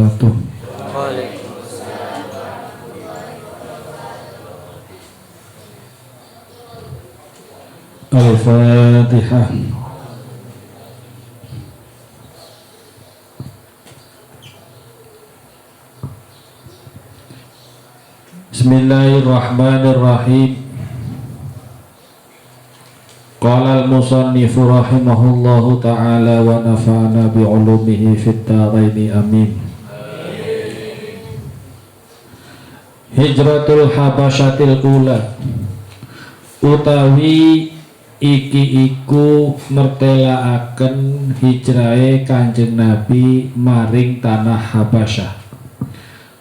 wabarakatuh. Al-Fatihah. Bismillahirrahmanirrahim. Qala al-musannifu rahimahullahu ta'ala wa nafa'ana bi'ulumihi fit dharaini amin. Hijratul habasyatil ula utawi iki iku mertelaaken hijrahe Kanjeng Nabi maring tanah Habasyah.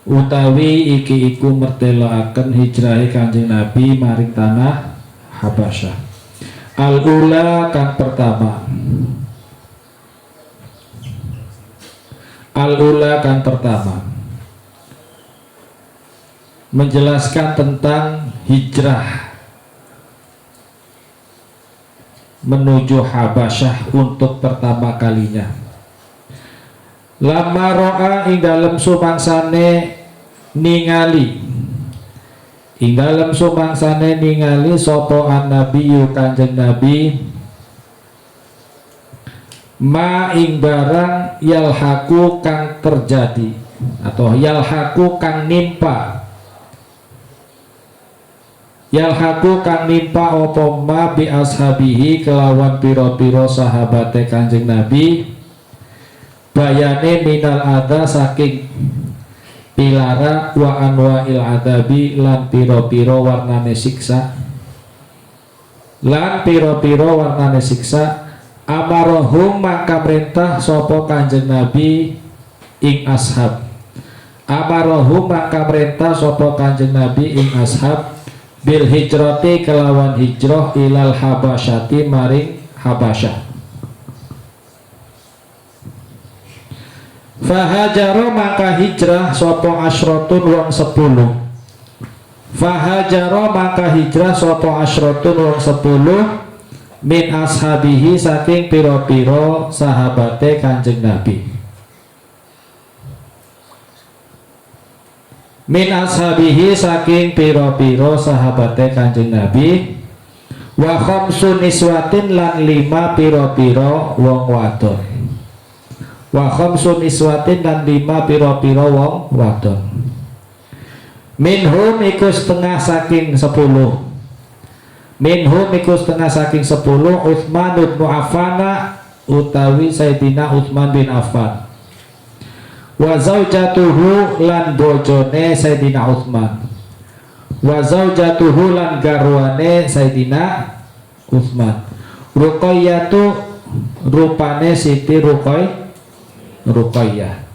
Utawi iki iku mertelaaken hijrahe Kanjeng Nabi maring tanah Habasyah. Al-ula kang pertama. Al-ula kang pertama menjelaskan tentang hijrah menuju Habasyah untuk pertama kalinya. Lama ro'a ing dalem sumangsane ningali ing dalem sumangsane ningali sapa an-nabiyyu Kanjeng Nabi ma ing barang yalhaku kang terjadi atau yalhaku kang nimpa apa ma bi ashabihi kelawan piro-piro sahabate Kanjeng Nabi bayane minal adha saking pilara wa anwa'il adabi lan piro-piro warnane siksa amarohum maka perintah sopo Kanjeng Nabi ing ashab bil hijrati kelawan hijrah ilal habasyati maring Habasyah. Fahajaro maka hijrah sopo asyrotun wong 10. Fahajaro maka hijrah sopo asyrotun wong 10 min ashabihi saking piro-piro sahabate Kanjeng Nabi. Min ashabihi saking piro-piro sahabate Kanjeng Nabi wa khamsun niswatin lan 5 piro-piro wong wadon. Wa khamsun niswatin dan 5 piro-piro wong wadon. Minhum iku setengah saking 10. Utsman bin Affan utawi Sayyidina Utsman bin Affan. Wa zaujatuhu lan bojone Sayyidina Utsman. Wa zaujatuhu lan garwane Sayyidina Utsman. Ruqayyatu rupane Siti Ruqayyah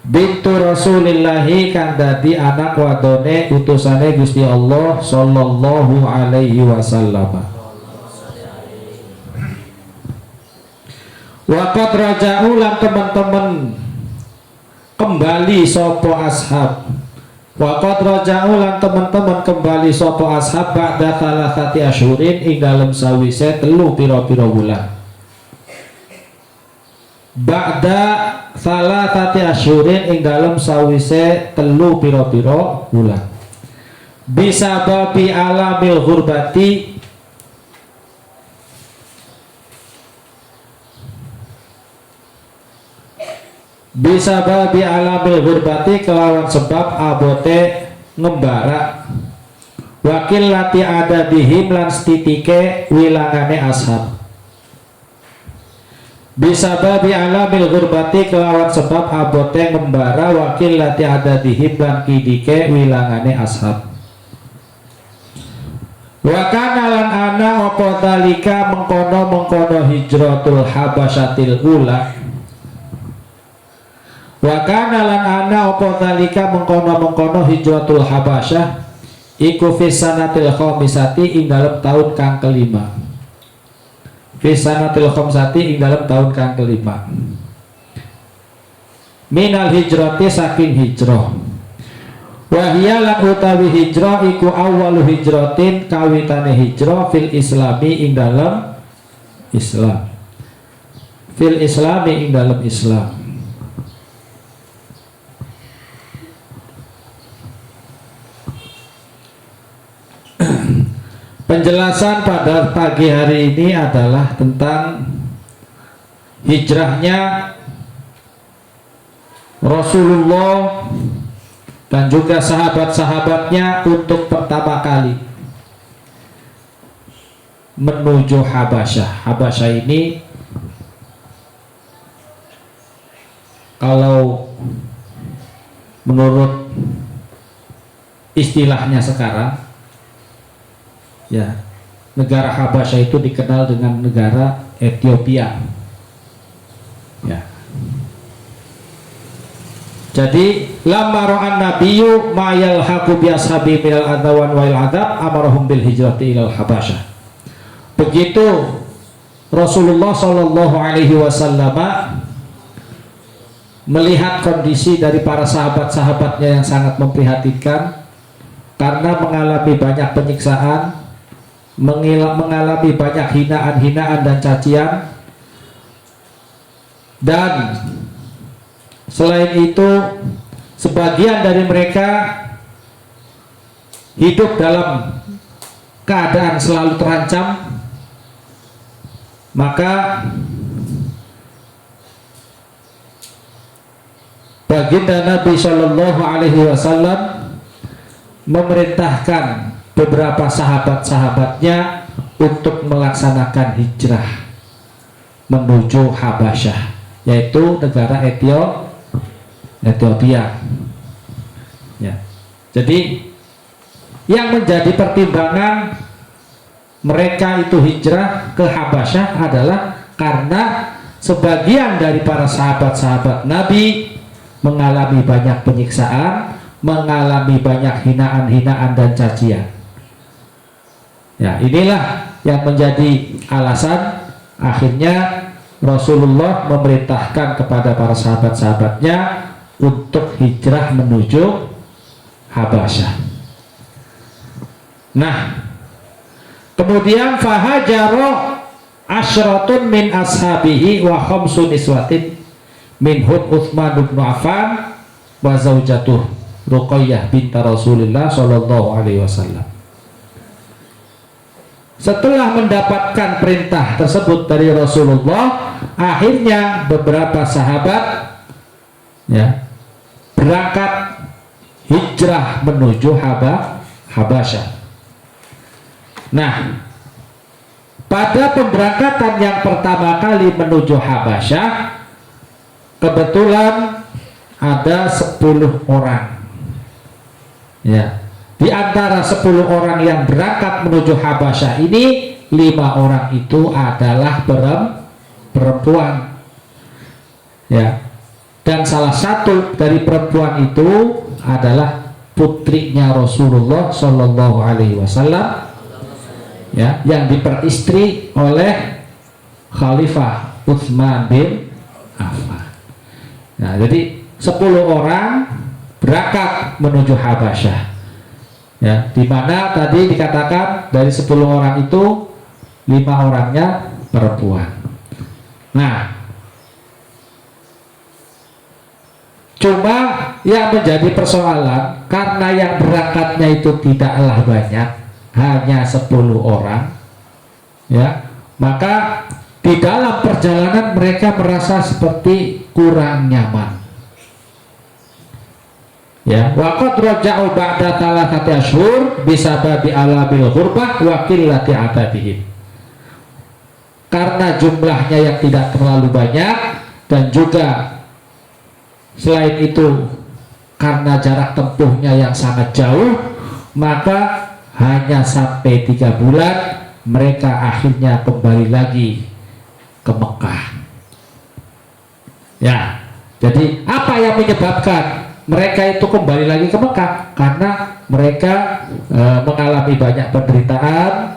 bintu Rasulillahi kang dadi anak wadone utusane Gusti Allah sallallahu alaihi wasallam. Waqat raja'u lan teman-teman kembali sopo ashab. Waqat raja'u lan teman-teman kembali sopo ashab ba'da thalathati asyhurin ing dalem sawise 3 pira-pira wulan. Ba'da thalathati asyhurin ing dalem sawise 3 pira-pira wulan. Bisa babi alamil ghurbati kelawan sebab abote ngembara wakil lati ada dihim lan stitike wilangane ashab. Bisa babi alamil ghurbati kelawan sebab abote ngembara wakil lati ada dihim lan kidike wilangane ashab. Wakana lan ana apa talika mengkono hijratul habasyatil ula. Wakana lan ana apa talika mengkono hijratul habasyah iku fisanatil khamisati ing dalem tahun kang kelima. Fisanatil khamisati ing dalem tahun kang kelima. Minal hijrati saking hijrah. Wahia lan utawi hijrah iku awwalu hijratin kawitane hijrah fil islami ing dalem Islam. Fil islami ing dalem Islam. Penjelasan pada pagi hari ini adalah tentang hijrahnya Rasulullah dan juga sahabat-sahabatnya untuk pertama kali menuju Habasyah. Habasyah ini kalau menurut istilahnya sekarang, ya, negara Habasyah itu dikenal dengan negara Ethiopia. Ya. Jadi lamma ra'an nabiyyu ma yalhaqu bi ashabi minal adzawan wal adab amarahum bil hijrati ilal Habasyah. Begitu Rasulullah sallallahu alaihi wasallam melihat kondisi dari para sahabat-sahabatnya yang sangat memprihatinkan karena mengalami banyak penyiksaan, mengalami banyak hinaan-hinaan dan cacian, dan selain itu sebagian dari mereka hidup dalam keadaan selalu terancam, maka baginda Nabi Shallallahu Alaihi Wasallam memerintahkan beberapa sahabat-sahabatnya untuk melaksanakan hijrah menuju Habasyah, yaitu negara Ethiopia. Ya. Jadi yang menjadi pertimbangan mereka itu hijrah ke Habasyah adalah karena sebagian dari para sahabat-sahabat Nabi mengalami banyak penyiksaan, mengalami banyak hinaan-hinaan dan cacian. Ya, inilah yang menjadi alasan akhirnya Rasulullah memerintahkan kepada para sahabat-sahabatnya untuk hijrah menuju Habasyah. Nah, kemudian fahajaro asyratun min ashabihi wa khamsun niswatin minhum Utsman bin Affan wa zaujatuh Ruqayyah binti Rasulullah sallallahu alaihi wasallam. Setelah mendapatkan perintah tersebut dari Rasulullah, akhirnya beberapa sahabat, ya, berangkat hijrah menuju Habasyah. Nah, pada pemberangkatan yang pertama kali menuju Habasyah, kebetulan ada 10 orang. Ya, di antara 10 orang yang berangkat menuju Habasyah ini, 5 orang itu adalah perempuan. Ya, dan salah satu dari perempuan itu adalah putrinya Rasulullah Shallallahu Alaihi Wasallam, ya, yang diperistri oleh Khalifah Utsman bin Affan. Nah, jadi 10 orang berangkat menuju Habasyah, ya, di mana tadi dikatakan dari 10 orang itu 5 orangnya perempuan. Nah, cuma yang menjadi persoalan karena yang berangkatnya itu tidaklah banyak, hanya 10 orang, ya, maka di dalam perjalanan mereka merasa seperti kurang nyaman. Ya, waqad raja'u ba'da thalathati ashhur bisababi alabil ghurbah wa qillati adadihim. Karena jumlahnya yang tidak terlalu banyak dan juga selain itu karena jarak tempuhnya yang sangat jauh, maka hanya sampai 3 bulan mereka akhirnya kembali lagi ke Mekah. Ya, jadi apa yang menyebabkan mereka itu kembali lagi ke Mekah? Karena mereka mengalami banyak penderitaan,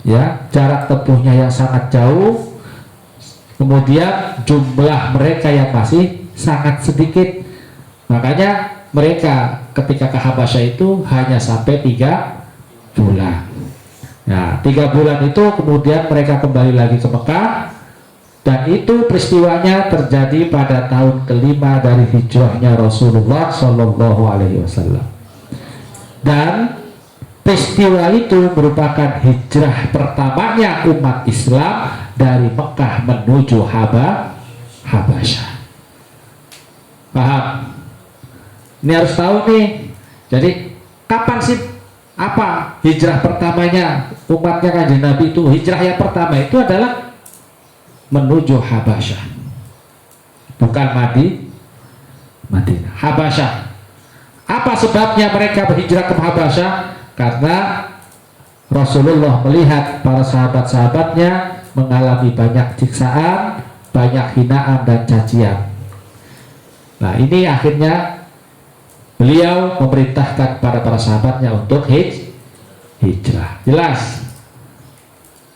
ya, jarak tempuhnya yang sangat jauh, kemudian jumlah mereka yang masih sangat sedikit. Makanya mereka ketika ke Habasyah itu hanya sampai 3 bulan. Nah, 3 bulan itu kemudian mereka kembali lagi ke Mekah. Dan itu peristiwanya terjadi pada tahun kelima dari hijrahnya Rasulullah Shallallahu Alaihi Wasallam. Dan peristiwa itu merupakan hijrah pertamanya umat Islam dari Mekah menuju Habasyah. Paham? Ini harus tahu nih. Jadi kapan sih apa hijrah pertamanya umatnya Kanjeng Nabi itu? Hijrah yang pertama itu adalah menuju Habasyah, bukan Madinah. Habasyah. Apa sebabnya mereka berhijrah ke Habasyah? Karena Rasulullah melihat para sahabat-sahabatnya mengalami banyak siksaan, banyak hinaan dan cacian. Nah, ini akhirnya beliau memerintahkan para sahabatnya untuk hijrah. Jelas?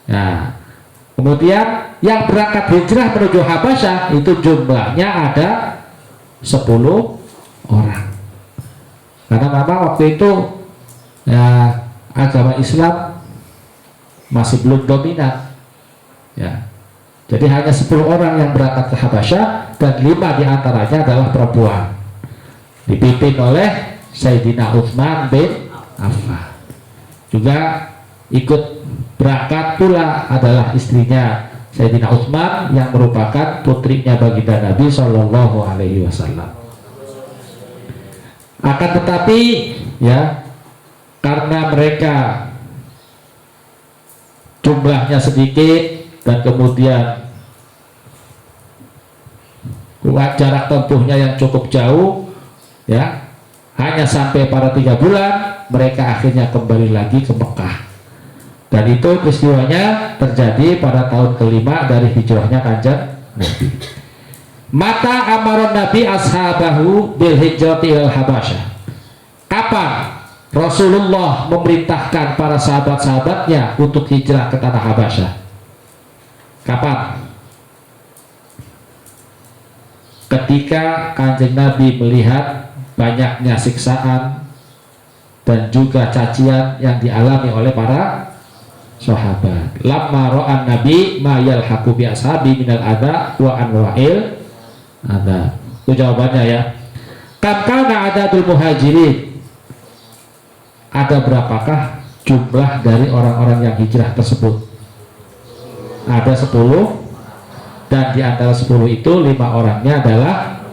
Nah, kemudian yang berangkat hijrah menuju Habasyah itu jumlahnya ada 10 orang. Karena memang waktu itu ya, agama Islam masih belum dominan. Ya. Jadi hanya 10 orang yang berangkat ke Habasyah dan 5 diantaranya adalah perempuan. Dipimpin oleh Sayyidina Utsman bin Affan. Juga ikut berangkat pula adalah istrinya Sayyidina Utsman yang merupakan putrinya baginda Nabi Shallallahu Alaihi Wasallam. Akan tetapi ya, karena mereka jumlahnya sedikit dan kemudian jarak tempuhnya yang cukup jauh, ya, hanya sampai pada 3 bulan, mereka akhirnya kembali lagi ke Mekah. Dan itu peristiwanya terjadi pada tahun kelima dari hijrahnya Kanjeng Nabi. Mata amaron Nabi ashabahu bil hijrati ilal Habasyah. Kapan Rasulullah memerintahkan para sahabat-sahabatnya untuk hijrah ke tanah Habasyah? Kapan? Ketika Kanjeng Nabi melihat banyaknya siksaan dan juga cacian yang dialami oleh para sahabat. Lamma ra'an Nabi ma yalhaqu bi ashabi minal adza wa anwa'il adza. Itu jawabannya ya. Kam kana adadul muhajirin. Ada berapakah jumlah dari orang-orang yang hijrah tersebut? Ada 10, dan di antara 10 itu 5 orangnya adalah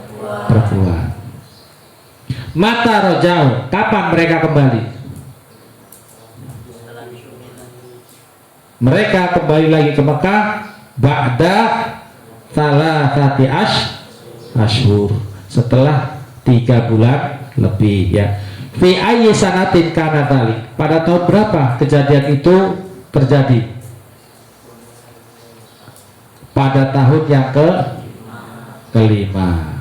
perempuan. Mata rojau, kapan mereka kembali? Mereka kembali lagi ke Mekah ba'da thalathati ashhur, setelah 3 bulan lebih ya. Fi ayyi sanatin kana dzalik. Pada tahun berapa kejadian itu terjadi? Pada tahun yang kelima.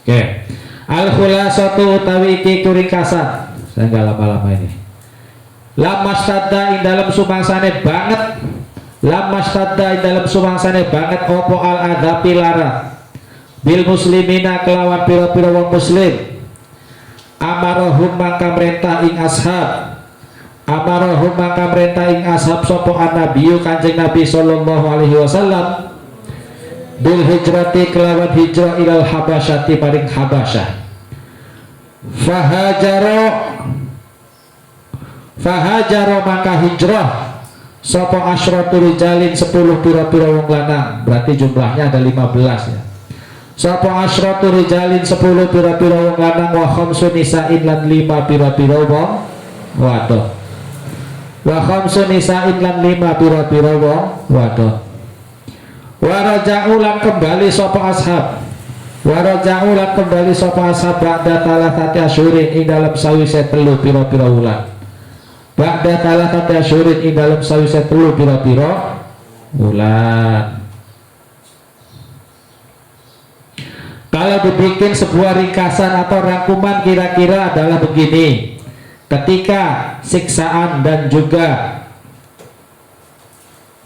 Oke. Al-khulasatu utawi iki ringkasan. Saya enggak lama-lama ini. Lama stadda ing dalam sumangsane banget. Lama stadda ing dalam sumangsane banget opo al-adzabi lara. Bil muslimina kelawan pira-pira wong muslim. Amarahum mangka merintah ing ashab. Amarahum mangka merintah ing ashab sapa an-nabiyyu Kanjeng Nabi sallallahu alaihi wasallam bil hijrati kelawan hijrah ilal Habasyati paring Habasyah. Fahajaro maka hijrah sapa asyratu rijalin 10 pira-pira wong lanang, berarti jumlahnya ada 15 ya. Sapa asyratu rijalin 10 pira-pira wong lanang wa khamsun nisa'in lan 5 pira-pira wong wadon. Wa khamsun nisa'in lan 5 pira-pira wong wadon. Wa raja'u lan kembali sapa ashab. Wa raja'u lan kembali sapa ashab ba'da thalathati asyhurin ing dalam sawise 3 pira-pira wulan. Ba'da thalathati asyhurin ing dalam sawise 3 pira-pira wulan. Kalau dibikin sebuah ringkasan atau rangkuman kira-kira adalah begini. Ketika siksaan dan juga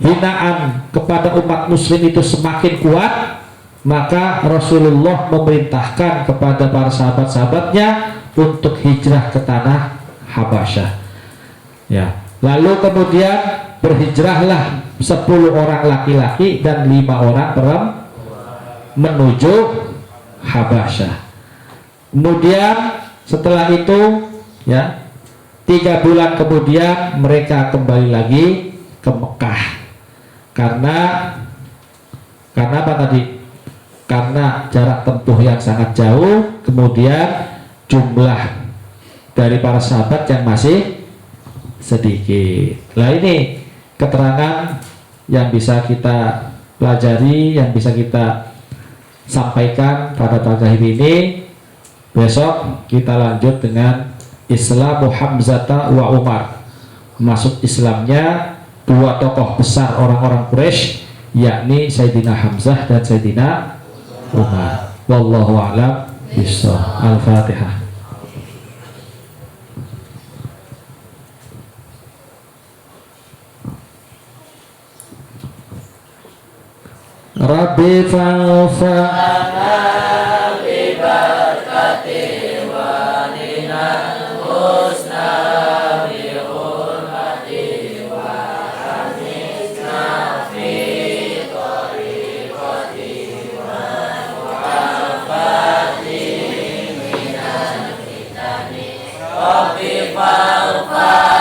hinaan kepada umat muslim itu semakin kuat, maka Rasulullah memerintahkan kepada para sahabat-sahabatnya untuk hijrah ke tanah Habasyah ya. Lalu kemudian berhijrahlah 10 orang laki-laki dan 5 orang perempuan menuju Habasyah. Kemudian setelah itu ya, 3 bulan kemudian mereka kembali lagi ke Mekah. Karena apa tadi? Karena jarak tempuh yang sangat jauh, kemudian jumlah dari para sahabat yang masih sedikit. Nah, ini keterangan yang bisa kita pelajari, yang bisa kita sampaikan pada pagi hari ini. Besok kita lanjut dengan Islamu Hamzata wa Umar, masuk Islamnya 2 tokoh besar orang-orang Quraisy, yakni Sayyidina Hamzah dan Sayyidina Umar. Wallahu a'lam bishawab. Al-Fatihah. Rabbi fa'fa'na bi barakati walina husna bi hurmati wa amisna fi tariqati wa mu'afati minan fitani Rabbi fa'fa'na